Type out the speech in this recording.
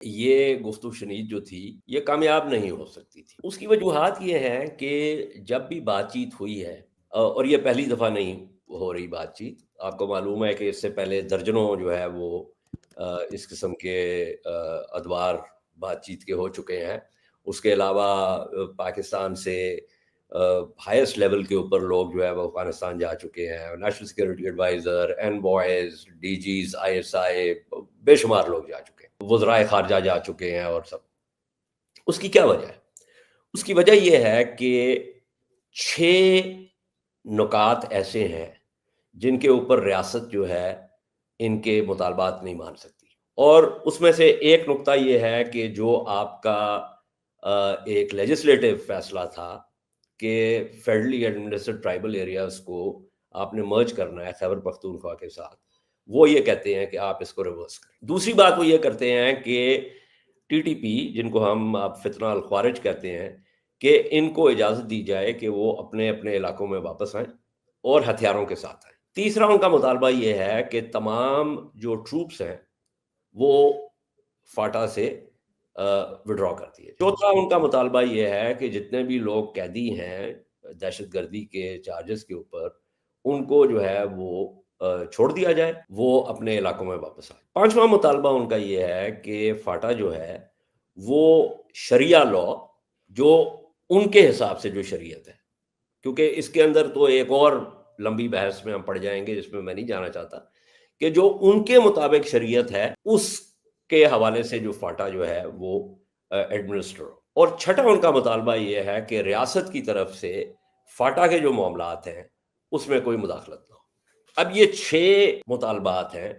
یہ گفتگو شنید جو تھی یہ کامیاب نہیں ہو سکتی تھی۔ اس کی وجوہات یہ ہیں کہ جب بھی بات چیت ہوئی ہے اور یہ پہلی دفعہ نہیں ہو رہی بات چیت، آپ کو معلوم ہے کہ اس سے پہلے درجنوں جو ہے وہ اس قسم کے ادوار بات چیت کے ہو چکے ہیں۔ اس کے علاوہ پاکستان سے ہائیسٹ لیول کے اوپر لوگ جو ہے وہ افغانستان جا چکے ہیں، national security adviser, envoys, D Gs, I S I, بے شمار لوگ جا چکے ہیں، وزرائے خارجہ جا چکے ہیں اور سب۔ اس کی کیا وجہ ہے؟ اس کی وجہ یہ ہے کہ 6 نکات ایسے ہیں جن کے اوپر ریاست جو ہے ان کے مطالبات نہیں مان سکتی، اور اس میں سے ایک نقطہ یہ ہے کہ جو آپ کا ایک لیجسلیٹو فیصلہ تھا کہ فیڈرلی ایڈمنسٹریڈ ٹرائبل ایریاز کو آپ نے مرج کرنا ہے خیبر پختونخوا کے ساتھ، وہ یہ کہتے ہیں کہ آپ اس کو ریورس کریں۔ دوسری بات وہ یہ کرتے ہیں کہ ٹی ٹی پی، جن کو ہم آپ فتنہ الخوارج کہتے ہیں، کہ ان کو اجازت دی جائے کہ وہ اپنے اپنے علاقوں میں واپس آئیں اور ہتھیاروں کے ساتھ آئیں۔ تیسرا ان کا مطالبہ یہ ہے کہ تمام جو ٹروپس ہیں وہ فاٹا سے وڈرا کر دیے۔ چوتھا ان کا مطالبہ یہ ہے کہ جتنے بھی لوگ قیدی ہیں دہشت گردی کے چارجز کے اوپر، ان کو جو ہے وہ چھوڑ دیا جائے، وہ اپنے علاقوں میں واپس آئے۔ پانچواں مطالبہ ان کا یہ ہے کہ فاٹا جو ہے وہ شریعہ لا، جو ان کے حساب سے جو شریعت ہے، کیونکہ اس کے اندر تو ایک اور لمبی بحث میں ہم پڑ جائیں گے جس میں میں نہیں جانا چاہتا، کہ جو ان کے مطابق شریعت ہے اس کے حوالے سے جو فاٹا جو ہے وہ ایڈمنسٹر ہو۔ اور چھٹا ان کا مطالبہ یہ ہے کہ ریاست کی طرف سے فاٹا کے جو معاملات ہیں اس میں کوئی مداخلت نہ ہو۔ اب یہ 6 مطالبات ہیں